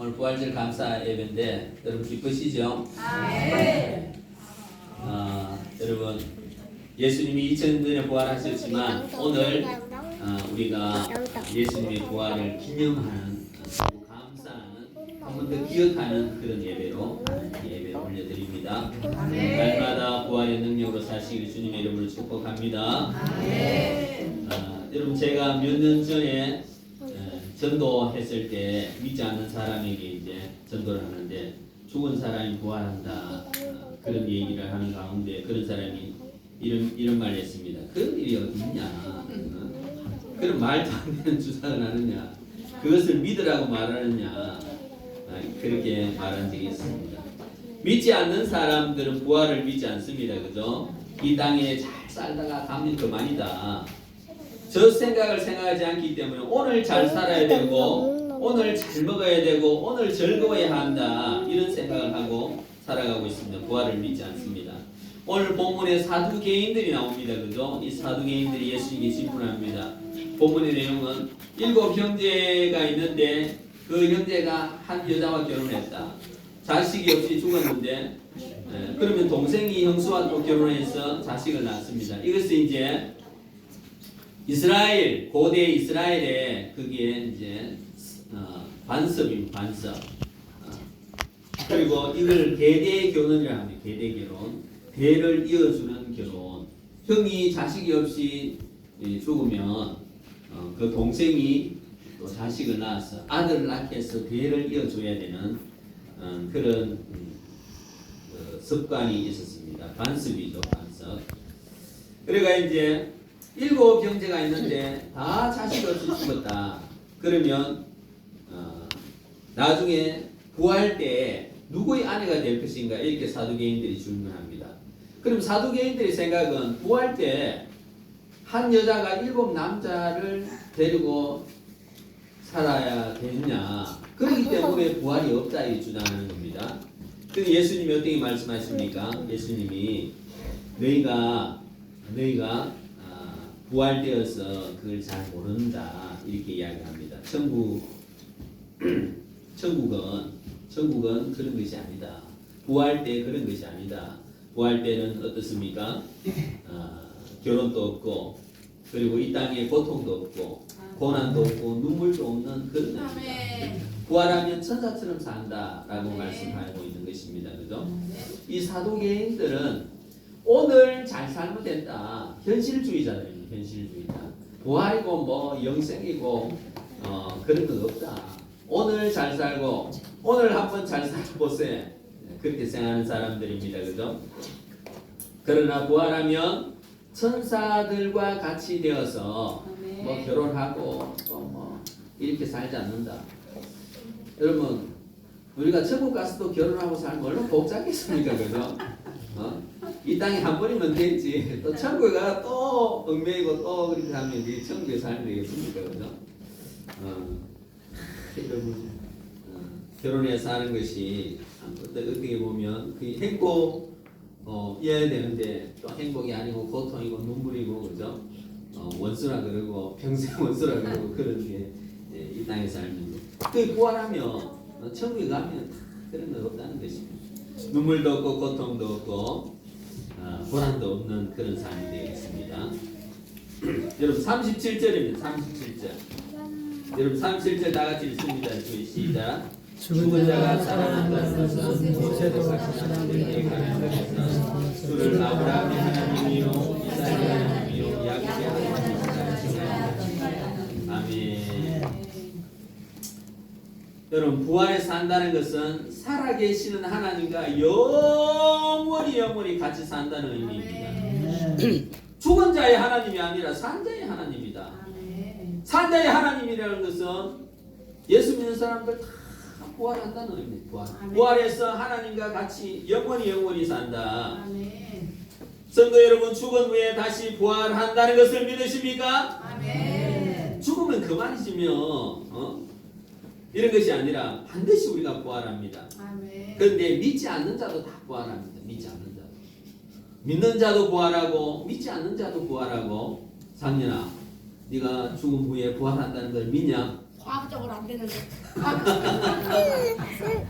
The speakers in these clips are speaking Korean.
오늘 부활절 감사 예배인데 여러분 기쁘시죠? 네. 여러분 예수님이 2000년 전에 부활하셨지만 오늘 우리가 예수님의 부활을 기념하는 감사하는 한 번 더 기억하는 그런 예배로 예배를 올려드립니다. 날마다 부활의 능력으로 사시길 주님의 이름으로 축복합니다. 여러분 제가 몇 년 전에 전도했을 때 믿지 않는 사람에게 이제 전도를 하는데 죽은 사람이 부활한다 그런 얘기를 하는 가운데 그런 사람이 이런 말을 했습니다. 그런 일이 어디 있냐? 그런 말도 안 되는 주장을 하느냐? 그것을 믿으라고 말하느냐? 그렇게 말한 적이 있습니다. 믿지 않는 사람들은 부활을 믿지 않습니다. 그죠? 이 땅에 잘 살다가 가면 그만이다. 저 생각을 생각하지 않기 때문에 오늘 잘 살아야 되고 오늘 잘 먹어야 되고 오늘 즐거워야 한다 이런 생각을 하고 살아가고 있습니다. 부활을 믿지 않습니다. 오늘 본문에 사두개인들이 나옵니다. 그죠? 이 사두개인들이 예수님께 질문합니다. 본문의 내용은 7 형제가 있는데 그 형제가 한 여자와 결혼했다. 자식이 없이 죽었는데 그러면 동생이 형수와 또 결혼해서 자식을 낳습니다. 이것은 이제 이스라엘 고대 이스라엘의 그게 이제 반섭입니다. 반섭. 그리고 이걸 대대 결혼이라고 합니다. 대대 결혼. 대를 이어주는 결혼. 형이 자식이 없이 죽으면 그 동생이 또 자식을 낳아서 아들을 낳게 해서 대를 이어줘야 되는 그런 습관이 있었습니다. 반습이죠. 반습. 그러니까 이제 7 형제가 있는데 다 자식 없이 죽었다. 그러면 나중에 부활 때 누구의 아내가 될 것인가 이렇게 사두개인들이 질문합니다. 그럼 사두개인들의 생각은 부활 때 한 여자가 7 남자를 데리고 살아야 되느냐 그렇기 때문에 부활이 없다 이 주장하는 겁니다. 근데 예수님이 어떻게 말씀하십니까? 예수님이 너희가 부활되어서 그걸 잘 모른다 이렇게 이야기합니다. 천국은 그런 것이 아니다. 부활 때 그런 것이 아니다. 부활 때는 어떻습니까? 결혼도 없고 그리고 이 땅에 고통도 없고 고난도 없고 눈물도 없는 그런 것입니다. 부활하면 천사처럼 산다라고 말씀하고 있는 것입니다. 그죠? 이 사도개인들은 오늘 잘 살면 된다. 현실주의자들입니다. 현실주의자. 부활이고 뭐 영생이고 그런 건 없다. 오늘 잘 살고 오늘 한번 잘 살아보세요. 그렇게 생각하는 사람들입니다. 그죠? 그러나 부활하면 천사들과 같이 되어서 뭐 결혼하고 또 뭐 이렇게 살지 않는다. 여러분 우리가 천국 가서도 결혼하고 살면 얼마나 복잡겠습니까? 그죠? 이 땅에 한 번이면 됐지. 또 천국에 가서 또 얽매이고 또 그렇게 하면 이 천국에 살면 되겠습니까? 그죠? 여러분 결혼해서 사는 것이 어떻게 보면 그 행복이어야 되는데 또 행복이 아니고 고통이고 눈물이고 그죠? 원수라 그러고 평생 원수라 그러고 그런 게 이 땅에 살면 그 부활하면 천국에 가면 그런 건 없다는 것입니다. 눈물도 없고 고통도 없고 고난도 없는 그런 삶이 되겠습니다. 여러분 37절입니다. 37절. 여러분 37절 다 같이 읽습니다. 저희 시작. 죽은 자가 살아난다는 것은 모세도 같이 사람들에게 말한 것이나 주를 아브라함의 하나님이요 이삭의 하나님이요 야곱의 하나님이시다. 아멘. 여러분 부활에 산다는 것은 살아계시는 하나님과 영원히 같이 산다는 의미입니다. 죽은 자의 하나님이 아니라 산 자의 하나님이다. 산 자의 하나님이라는 것은 예수 믿는 사람들 다 부활한다는 의미입니다. 부활해서 하나님과 같이 영원히 산다. 성도 여러분 죽은 후에 다시 부활한다는 것을 믿으십니까? 죽으면 그만이지며 이런 것이 아니라 반드시 우리가 부활합니다. 그런데 믿지 않는 자도 다 부활합니다. 믿지 않는 자도. 믿는 자도 부활하고 믿지 않는 자도 부활하고. 상년아 네가 죽은 후에 부활한다는 걸 믿냐? 과학적으로 안 되는데.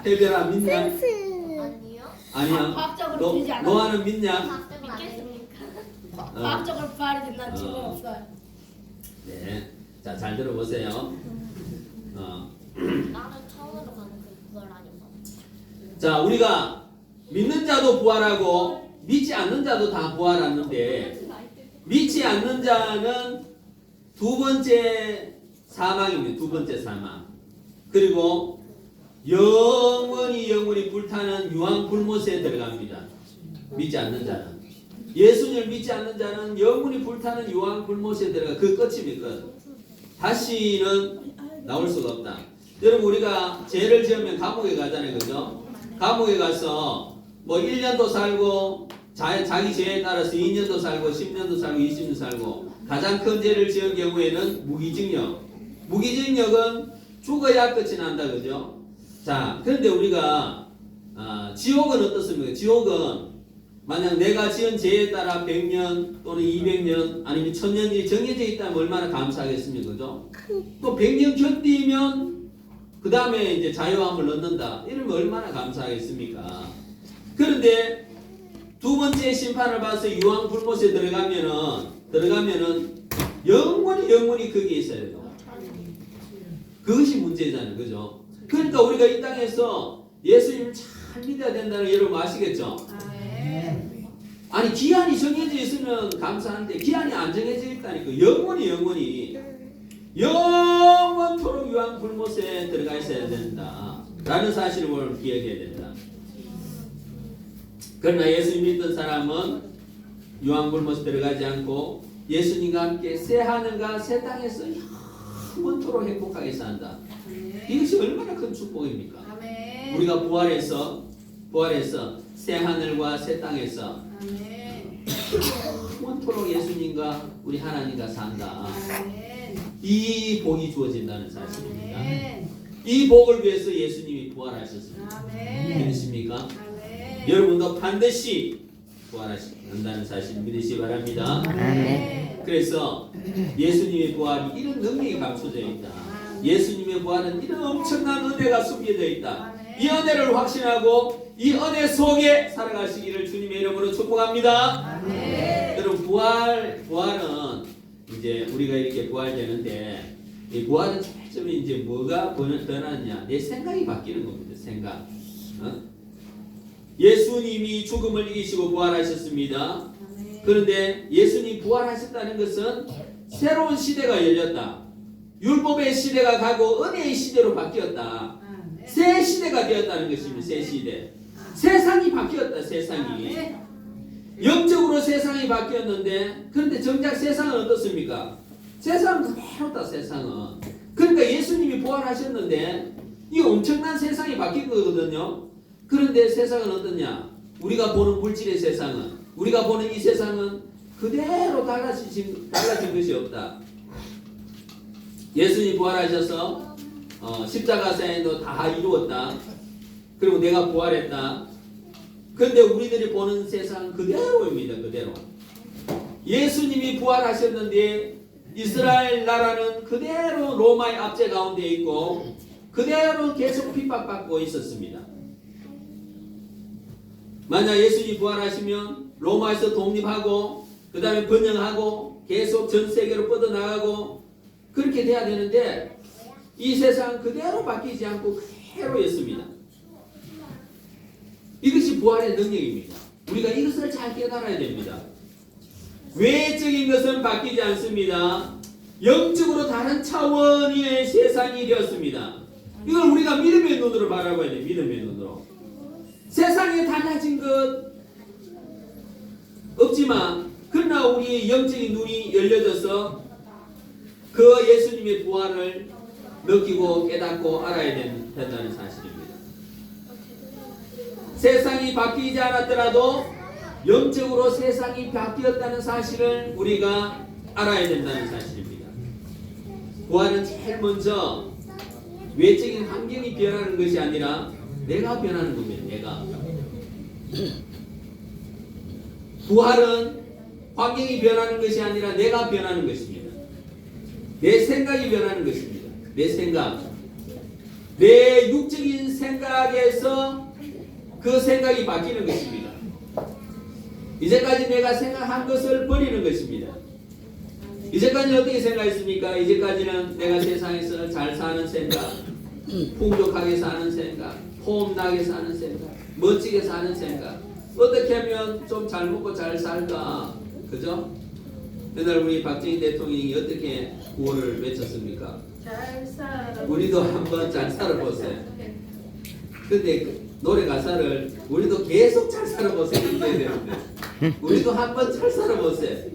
해별아 믿냐? 아니요. 아니야. 과학적으로 되지 않아요. 노아는 믿냐? 믿겠습니까? 과학적으로 부활이 된다는 증거 없어요. 네. 자, 잘 들어보세요. 나는 처음으로 가는 그걸 아닌가? 자, 우리가 믿는 자도 부활하고 믿지 않는 자도 다 부활하는데 믿지 않는 자는 두 번째 사망입니다. 두 번째 사망. 그리고 영원히 불타는 유황 불못에 들어갑니다. 믿지 않는 자는. 예수님을 믿지 않는 자는 영원히 불타는 유황 불못에 들어가. 그 끝입니다. 다시는 나올 수가 없다. 여러분 우리가 죄를 지으면 감옥에 가잖아요. 그죠? 감옥에 가서 뭐 1년도 살고 자기 죄에 따라서 2년도 살고 10년도 살고 20년 살고 가장 큰 죄를 지은 경우에는 무기징역. 무기징역은 죽어야 끝이 난다. 그죠? 자, 그런데 우리가 지옥은 어떻습니까? 지옥은 만약 내가 지은 죄에 따라 100년 또는 200년 아니면 1000년이 정해져 있다면 얼마나 감사하겠습니까? 그죠? 또 100년 견디면 그 다음에 이제 자유함을 얻는다. 이러면 얼마나 감사하겠습니까? 그런데 두 번째 심판을 받아서 유황 불못에 들어가면은 영원히 거기에 있어야 돼요. 그것이 문제잖아요. 그죠? 그러니까 우리가 이 땅에서 예수님을 잘 믿어야 된다는 거 여러분 아시겠죠? 아니 기한이 정해져 있으면 감사한데 기한이 안 정해져 있다니까. 영원토록 유황 불못에 들어가 있어야 된다 라는 사실을 오늘 기억해야 된다. 그러나 예수님 믿던 사람은 유황 불못에 들어가지 않고 예수님과 함께 새 하늘과 새 땅에서 영원토록 행복하게 산다. 이것이 얼마나 큰 축복입니까? 우리가 부활해서 새 하늘과 새 땅에서 영원토록 예수님과 우리 하나님과 산다. 이 복이 주어진다는 사실입니다. 이 복을 위해서 예수님이 부활하셨습니다. 믿으십니까? 여러분도 반드시 부활하신다는 사실 믿으시기 바랍니다. 그래서 예수님의 부활이 이런 능력이 감춰져 있다. 예수님의 부활은 이런 엄청난 은혜가 숨겨져 있다. 이 은혜를 확신하고 이 은혜 속에 살아가시기를 주님의 이름으로 축복합니다. 여러분 부활은 이제 우리가 이렇게 부활되는데 이 부활은 차점이 이제 뭐가 변하느냐? 내 생각이 바뀌는 겁니다. 생각. 예수님이 죽음을 이기시고 부활하셨습니다. 그런데 예수님이 부활하셨다는 것은 새로운 시대가 열렸다. 율법의 시대가 가고 은혜의 시대로 바뀌었다. 새 시대가 되었다는 것입니다. 새 시대. 세상이 바뀌었다. 세상이. 영적으로 세상이 바뀌었는데 그런데 정작 세상은 어떻습니까? 세상은 그대로다. 세상은. 그러니까 예수님이 부활하셨는데 이 엄청난 세상이 바뀐 거거든요. 그런데 세상은 어떠냐? 우리가 보는 물질의 세상은, 우리가 보는 이 세상은 그대로 달라진 것이 없다. 예수님이 부활하셔서 십자가 사역도 다 이루었다. 그리고 내가 부활했다. 그런데 우리들이 보는 세상은 그대로입니다. 그대로. 예수님이 부활하셨는데 이스라엘 나라는 그대로 로마의 압제 가운데 있고 그대로 계속 핍박받고 있었습니다. 만약 예수님이 부활하시면 로마에서 독립하고 그 다음에 번영하고 계속 전 세계로 뻗어나가고 그렇게 돼야 되는데 이 세상 그대로 바뀌지 않고 그대로였습니다. 이것이 부활의 능력입니다. 우리가 이것을 잘 깨달아야 됩니다. 외적인 것은 바뀌지 않습니다. 영적으로 다른 차원의 세상이 되었습니다. 이걸 우리가 믿음의 눈으로 바라봐야 돼요. 믿음의 눈으로. 세상에 달라진 것 없지만 그러나 우리 영적인 눈이 열려져서 그 예수님의 부활을 느끼고 깨닫고 알아야 된다는 사실입니다. 세상이 바뀌지 않았더라도 영적으로 세상이 바뀌었다는 사실을 우리가 알아야 된다는 사실입니다. 부활은 제일 먼저 외적인 환경이 변하는 것이 아니라 내가 변하는 겁니다. 내가. 부활은 환경이 변하는 것이 아니라 내가 변하는 것입니다. 내 생각이 변하는 것입니다. 내 생각. 내 육적인 생각에서 그 생각이 바뀌는 것입니다. 이제까지 내가 생각한 것을 버리는 것입니다. 이제까지 어떻게 생각했습니까? 이제까지는 내가 세상에서 잘 사는 생각, 풍족하게 사는 생각, 폼나게 사는 생각, 멋지게 사는 생각, 어떻게 하면 좀 잘 먹고 잘 살까, 그죠? 옛날 우리 박정희 대통령이 어떻게 구호를 외쳤습니까? 잘 살아. 우리도 한번 잘 살아보세요. 근데 그 노래 가사를 우리도 계속 잘 살아보세요 이겨야 되는데, 우리도 한번 잘 살아보세요.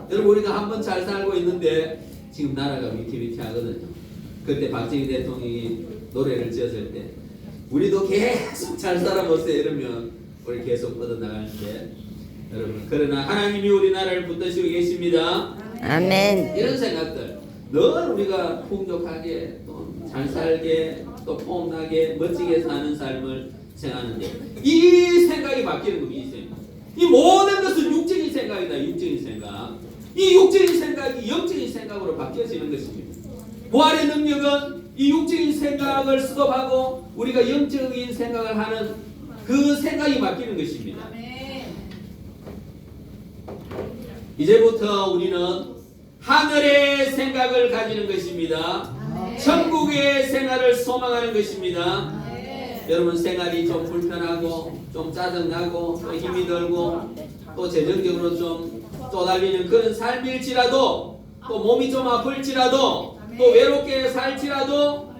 여러분, 우리가 한번 잘 살고 있는데 지금 나라가 위태위태하거든요. 그때 박정희 대통령이 노래를 지었을 때 우리도 계속 잘 살아보세요 이러면 우리 계속 뻗어나가는데, 여러분, 그러나 하나님이 우리나라를 붙드시고 계십니다. 아멘. 이런 생각들, 늘 우리가 풍족하게 또 잘 살게 또 폼나게 멋지게 사는 삶을 생각하는데, 이 생각이 바뀌는 겁니다. 이 생각. 이 모든 것은 육적인 생각이다. 육적인 생각. 이 육적인 생각이 영적인 생각으로 바뀌어지는 것입니다. 부활의 능력은 이 육적인 생각을 스톱하고 우리가 영적인 생각을 하는 그 생각이 바뀌는 것입니다. 아멘. 이제부터 우리는 하늘의 생각을 가지는 것입니다. 천국의 생활을 소망하는 것입니다. 여러분, 생활이 좀 불편하고 좀 짜증나고 또 힘이 들고 또 재정적으로 좀 쪼달리는 그런 삶일지라도, 또 몸이 좀 아플지라도, 또 외롭게 살지라도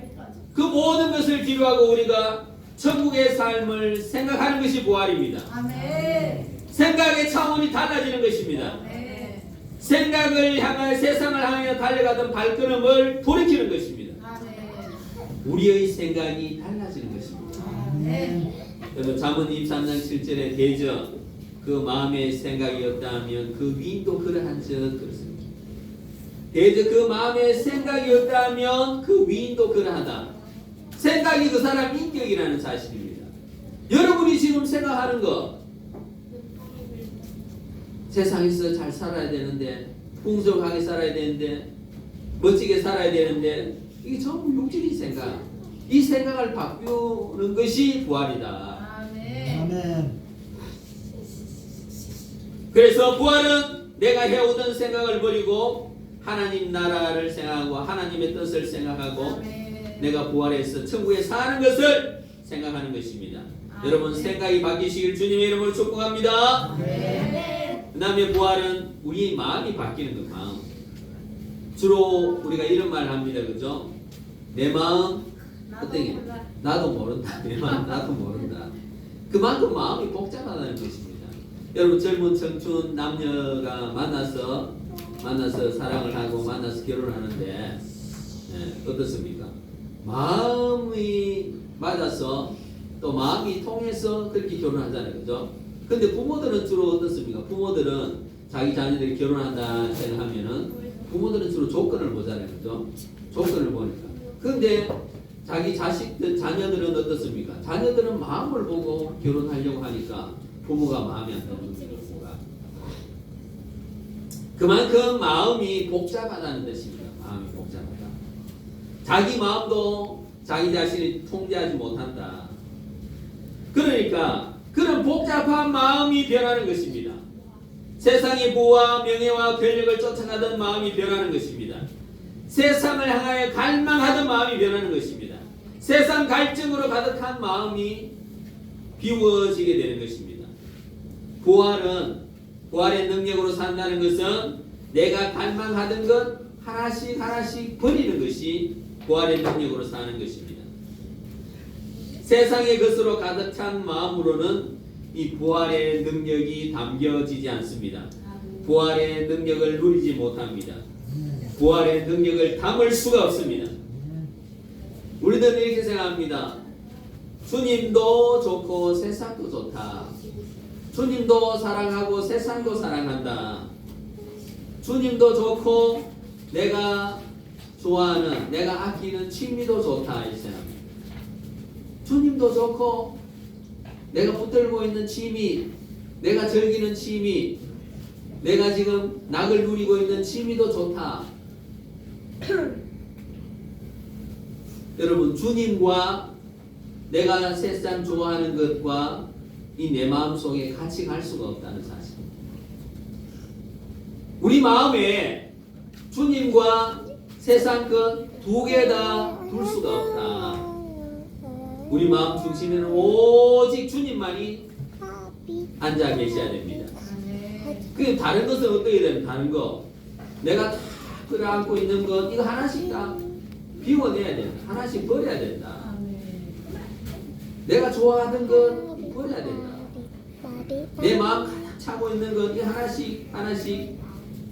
그 모든 것을 뒤로하고 우리가 천국의 삶을 생각하는 것이 부활입니다. 아멘. 생각의 차원이 달라지는 것입니다. 아멘. 생각을 향하여, 세상을 향하여 달려가던 발걸음을 돌이키는 것입니다. 아멘. 우리의 생각이 달라지는 것입니다. 아멘. 여러분, 잠언 23장 7절에 대저 그 마음의 생각이었다면 그 위인도 그러한 적 그렇습니다. 대저 그 마음의 생각이었다면 그 위인도 그러하다. 생각이 그 사람 인격이라는 사실입니다. 여러분이 지금 생각하는 것, 세상에서 잘 살아야 되는데, 풍성하게 살아야 되는데, 멋지게 살아야 되는데, 이게 전부 육적인 생각. 이 생각을 바꾸는 것이 부활이다. 아멘. 아멘. 그래서 부활은 내가 해오던 생각을 버리고 하나님 나라를 생각하고 하나님의 뜻을 생각하고 아멘. 내가 부활해서 천국에 사는 것을 생각하는 것입니다. 여러분, 생각이 바뀌시길 주님의 이름으로 축복합니다. 그 다음에 부활은 우리의 마음이 바뀌는 것. 마음. 주로 우리가 이런 말을 합니다. 그죠? 내 마음 어떻게? 나도 모른다. 내 마음 나도 모른다. 그만큼 마음이 복잡하다는 것입니다. 여러분, 젊은 청춘 남녀가 만나서 사랑을 하고 만나서 결혼하는데 어떻습니까? 마음이 맞아서 또 마음이 통해서 그렇게 결혼하잖아요. 그죠? 근데 부모들은 주로 어떻습니까? 부모들은 자기 자녀들이 결혼한다 생각하면은 부모들은 주로 조건을 보잖아요. 그죠? 조건을 보니까. 근데 자기 자식들, 자녀들은 어떻습니까? 자녀들은 마음을 보고 결혼하려고 하니까 부모가 마음에 안 드는 거예요. 그만큼 마음이 복잡하다는 뜻입니다. 마음이 복잡하다. 자기 마음도 자기 자신이 통제하지 못한다. 그러니까 그런 복잡한 마음이 변하는 것입니다. 세상의 부와 명예와 권력을 쫓아가던 마음이 변하는 것입니다. 세상을 향하여 갈망하던 마음이 변하는 것입니다. 세상 갈증으로 가득한 마음이 비워지게 되는 것입니다. 부활의 능력으로 산다는 것은 내가 갈망하던 것 하나씩 하나씩 버리는 것이 부활의 능력으로 사는 것입니다. 세상의 것으로 가득 찬 마음으로는 이 부활의 능력이 담겨지지 않습니다. 부활의 능력을 누리지 못합니다. 부활의 능력을 담을 수가 없습니다. 우리들은 이렇게 생각합니다. 주님도 좋고 세상도 좋다. 주님도 사랑하고 세상도 사랑한다. 주님도 좋고 내가 좋아하는, 내가 아끼는 취미도 좋다. 이 생각합니다. 주님도 좋고 내가 붙들고 있는 취미, 내가 즐기는 취미, 내가 지금 낙을 누리고 있는 취미도 좋다. 여러분, 주님과 내가 세상 좋아하는 것과 이 내 마음 속에 같이 갈 수가 없다는 사실. 우리 마음에 주님과 세상 것 두 개 다 둘 수가 없다. 우리 마음 중심에는 오직 주님만이 앉아 계셔야 됩니다. 그 다른 것은 어떻게 되면 다른 거 내가 다 끌어안고 있는 것 이거 하나씩 다 비워내야 된다. 하나씩 버려야 된다. 내가 좋아하던 것 버려야 된다. 내 마음 가득 차고 있는 것 이거 하나씩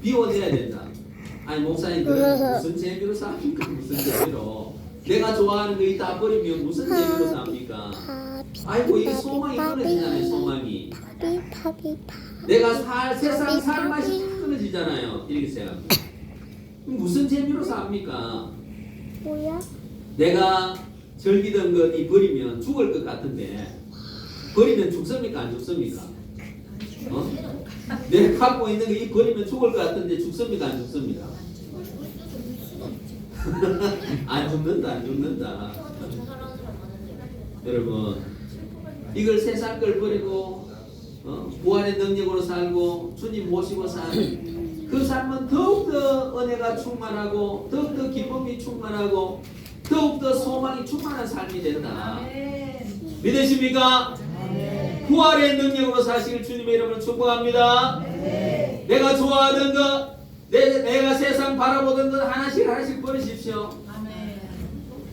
비워내야 된다. 아니 목사님 무슨 재미로 삽니까? 무슨 재미로 내가 좋아하는 거 다 버리면 무슨 재미로 삽니까? 아이고 이게 소망이 끊어지잖아요. 소망이 내가 세상 살 맛이 다 끊어지잖아요. 이렇게 생각합니다. 무슨 재미로 삽니까? 뭐야? 내가 즐기던 것이 버리면 죽을 것 같은데 버리면 죽습니까? 안 죽습니까? 내가 갖고 있는 게 버리면 죽을 것 같은데 죽습니까? 안 죽습니까? 안 죽는다. 안 죽는다. 여러분 이걸 세상 걸 버리고 부활의 능력으로 살고 주님 모시고 사는 그 삶은 더욱더 은혜가 충만하고 더욱더 기쁨이 충만하고 더욱더 소망이 충만한 삶이 된다. 믿으십니까? 부활의 능력으로 사시길 주님의 이름으로 축복합니다. 내가 좋아하던 것 내가 세상 바라보던 것 하나씩 버리십시오.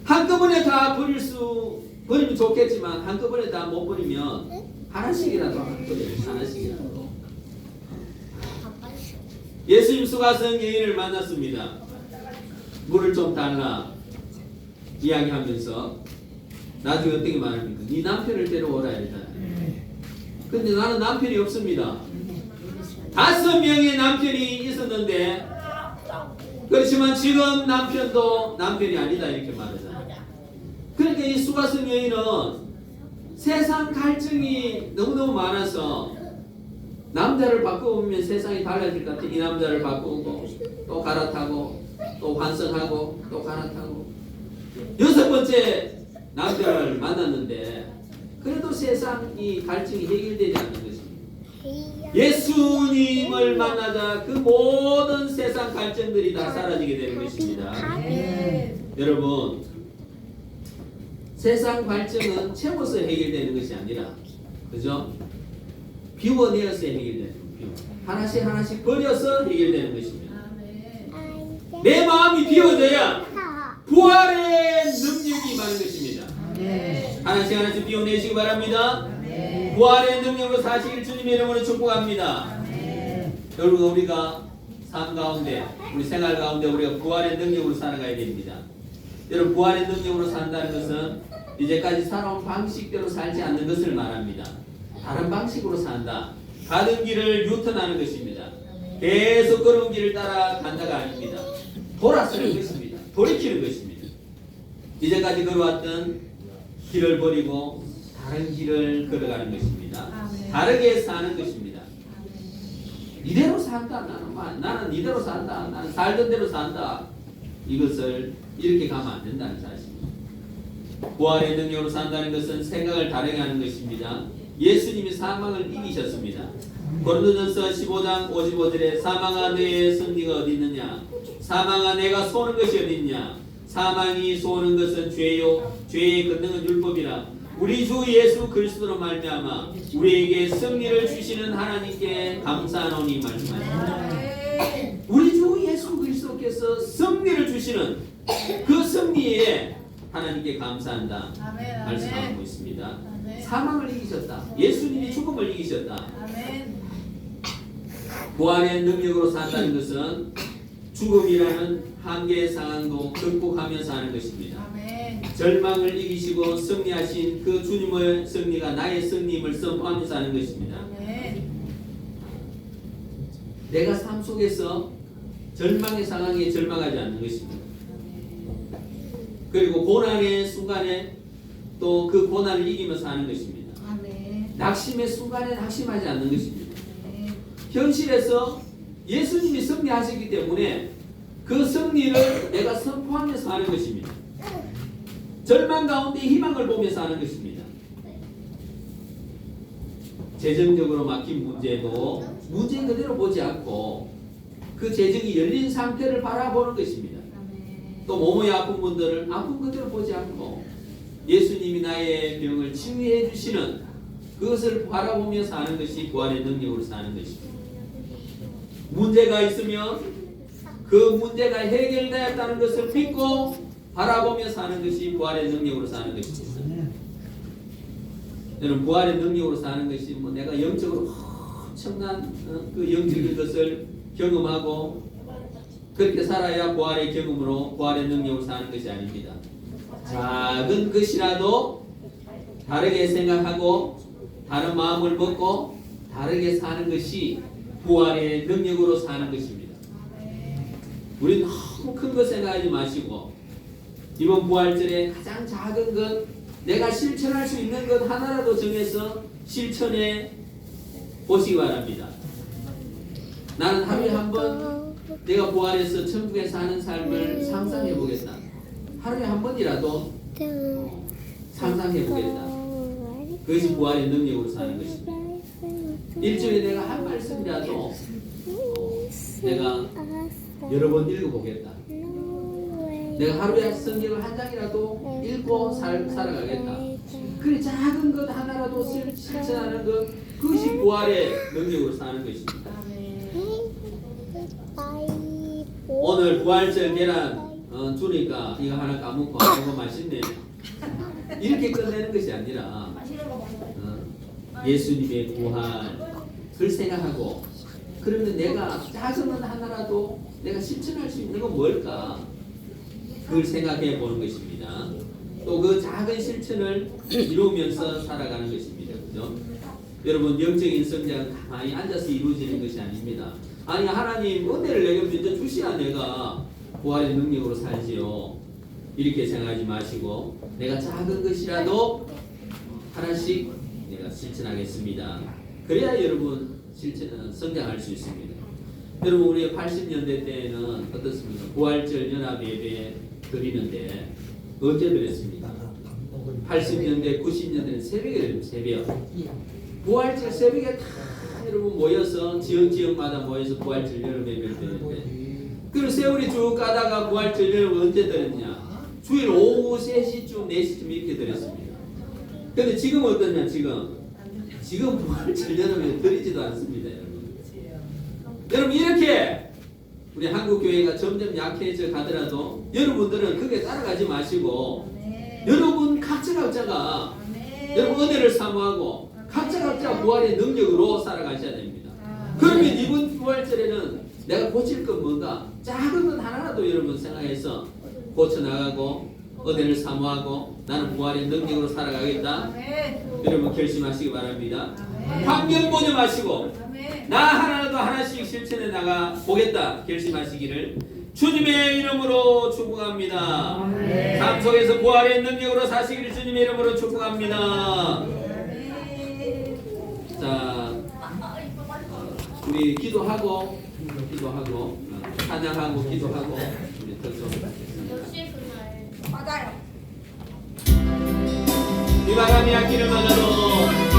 한꺼번에 다 버리면 좋겠지만 한꺼번에 다 못 버리면 하나씩이라도 버려요. 하나씩이라도. 예수님 수가성 여인을 만났습니다. 물을 좀 달라 이야기하면서 나중에 어떻게 말합니까? 네 남편을 데려오라 이랬잖아요. 근데 나는 남편이 없습니다. 5명의 남편이 있었는데 그렇지만 지금 남편도 남편이 아니다 이렇게 말하잖아요. 그러니까 이 수가성 여인은 세상 갈증이 너무너무 많아서 남자를 바꿔보면 세상이 달라질 것 같아. 이 남자를 바꾸고 또 갈아타고 또 환승하고 또 갈아타고 6번째 남자를 만났는데 그래도 세상이 갈증이 해결되지 않는 것입니다. 예수님을 만나자 그 모든 세상 갈증들이 다 사라지게 되는 것입니다. 여러분 세상 갈증은 채워서 해결되는 것이 아니라 그죠? 비워내어서 해결되는 거예요. 하나씩 버려서 해결되는 것입니다. 내 마음이 비워져야 부활의 능력이 임하는 것입니다. 하나씩 비워내시기 바랍니다. 부활의 능력으로 사시길 주님의 이름으로 축복합니다. 여러분 우리가 삶 가운데 우리 생활 가운데 우리가 부활의 능력으로 살아가야 됩니다. 여러분 부활의 능력으로 산다는 것은 이제까지 살아온 방식대로 살지 않는 것을 말합니다. 다른 방식으로 산다. 가던 길을 유턴하는 것입니다. 계속 걸어온 길을 따라 간다가 아닙니다. 돌아서는 것입니다. 돌이키는 것입니다. 이제까지 걸어왔던 길을 버리고 다른 길을 걸어가는 것입니다. 다르게 사는 것입니다. 이대로 산다. 나는 이대로 산다. 나는 살던 대로 산다. 이것을 이렇게 가면 안 된다는 사실입니다. 부활의 능력으로 산다는 것은 생각을 다르게 하는 것입니다. 예수님이 사망을 이기셨습니다. 고린도전서 15장 55절에 사망아 너의 승리가 어디 있느냐? 사망아 내가 쏘는 것이 어디 있냐? 사망이 쏘는 것은 죄요 죄의 권능은 율법이라. 우리 주 예수 그리스도로 말미암아 우리에게 승리를 주시는 하나님께 감사하노니 말씀하십니다. 우리 주 예수 그리스도께서 승리를 주시는 그 승리에 하나님께 감사한다 말씀하고 있습니다. 사망을 이기셨다. 예수님이 죽음을 이기셨다. 부활의 능력으로 산다는 것은 죽음이라는 한계의 상황도 극복하면서 하는 것입니다. 절망을 이기시고 승리하신 그 주님의 승리가 나의 승리임을 선포하면서 하는 것입니다. 내가 삶 속에서 절망의 상황에 절망하지 않는 것입니다. 그리고 고난의 순간에 또 그 고난을 이기면서 하는 것입니다. 낙심의 순간에 낙심하지 않는 것입니다. 현실에서 예수님이 승리하셨기 때문에 그 승리를 내가 선포하면서 하는 것입니다. 절망 가운데 희망을 보며 사는 것입니다. 재정적으로 막힌 문제도 문제 그대로 보지 않고 그 재정이 열린 상태를 바라보는 것입니다. 또 몸의 아픈 분들은 아픈 그대로 보지 않고 예수님이 나의 병을 치유해 주시는 그것을 바라보며 사는 것이 부활의 능력으로 사는 것입니다. 문제가 있으면 그 문제가 해결되었다는 것을 믿고 바라보며 사는 것이 부활의 능력으로 사는 것입니다. 여러분, 부활의 능력으로 사는 것이 뭐 내가 영적으로 엄청난 그 영적인 것을 경험하고 그렇게 살아야 부활의 경험으로 부활의 능력으로 사는 것이 아닙니다. 작은 것이라도 다르게 생각하고 다른 마음을 먹고 다르게 사는 것이 부활의 능력으로 사는 것입니다. 우리는 너무 큰 것 생각하지 마시고 이번 부활절에 가장 작은 것, 내가 실천할 수 있는 것 하나라도 정해서 실천해 보시기 바랍니다. 나는 하루에 한 번 내가 부활해서 천국에 사는 삶을 상상해 보겠다. 하루에 한 번이라도 상상해 보겠다. 그것이 부활의 능력으로 사는 것입니다. 일주일에 내가 한 말씀이라도 내가 여러 번 읽어보겠다. 내가 하루에 성경을 한 장이라도 읽고 살아가겠다. 그 작은 것 하나라도 실천하는 것, 그것이 부활의 능력으로 사는 것입니다. 오늘 부활절 계란 주니까 이거 하나 까먹고 이거 맛있네. 이렇게 끝내는 것이 아니라 예수님의 부활을 생각하고 그러면 내가 작은 것 하나라도 내가 실천할 수 있는 건 뭘까? 그걸 생각해 보는 것입니다. 또 그 작은 실천을 이루면서 살아가는 것입니다. 그죠? 여러분, 영적인 성장은 가만히 앉아서 이루어지는 것이 아닙니다. 아니, 하나님 은혜를 내게 먼저 주시야 내가 부활의 능력으로 살지요. 이렇게 생각하지 마시고 내가 작은 것이라도 하나씩 내가 실천하겠습니다. 그래야 여러분 성장할 수 있습니다. 여러분, 우리 80년대 때는 어떻습니까? 부활절 연합 예배 드리는데 언제 드렸습니까? 80년대, 90년대는 새벽에 드립니다. 새벽. 부활절 새벽에 다 여러분 모여서 지역마다 모여서 부활절 연합 예배를 드리는데 그 세월이 쭉 가다가 부활절 연합을 언제 드렸냐? 주일 오후 3시쯤, 4시쯤 이렇게 드렸습니다. 근데 지금 어떠냐? 지금 부활절 연합에 드리지도 않습니다. 여러분, 이렇게 우리 한국교회가 점점 약해져 가더라도 여러분들은 그게 따라가지 마시고 여러분 각자가 여러분 은혜를 사모하고 각자가 부활의 능력으로 살아가셔야 됩니다. 그러면 이번 부활절에는 내가 고칠 건 뭔가? 작은 것 하나라도 여러분 생각해서 고쳐나가고 은혜를 사모하고 나는 부활의 능력으로 살아가겠다. 여러분 결심하시기 바랍니다. 환경 보지 마시고 나 하나라도 하나씩 실천해 나가 보겠다 결심하시기를 주님의 이름으로 축복합니다. 삶 속에서 부활의 능력으로 사시기를 주님의 이름으로 축복합니다. 자, 우리 기도하고 찬양하고 기도하고 우리 역시 그날 맞아요. 이 바람이 약기를 만나러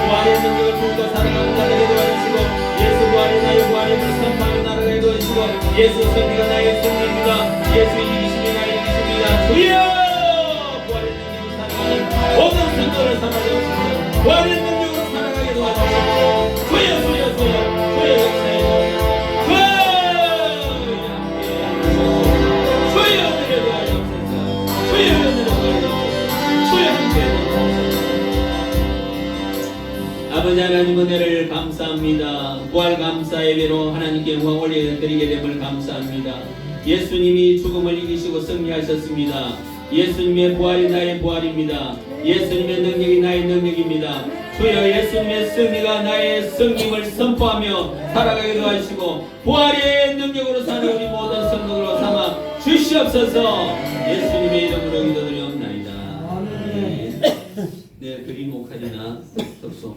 부활의 능력을 품고 살아가는 나라가 도와주시고 예수 부활의 나의 부활임을 선포하는 나라가 도와주시고 예수 승리가 나의 승리입니다. 예수 이기심이 나의 이기심입니다. 주여 부활의 능력으로 살아가는 모든 성도를 삼아주시고 부활의 능력으로 살아가게 도와주시고 주여 주여 주여 주여 역사에 주여 은혜를 도와주옵소서. 주여 은혜를 도와주옵소서. 주여 함께 도와주옵소서. 아버지 하나님 은혜를 감사합니다. 부활 감사 예배로 하나님께 영광 올려드리게 됨을 감사합니다. 예수님이 죽음을 이기시고 승리하셨습니다. 예수님의 부활이 나의 부활입니다. 예수님의 능력이 나의 능력입니다. 주여 예수님의 승리가 나의 승리임을 선포하며 살아가게 도와주시고 부활의 능력으로 사는 우리 모든 성도들로 삼아 주시옵소서. 예수님의 이름으로 기도드리옵나이다. 네, 그림 목하리나 덕소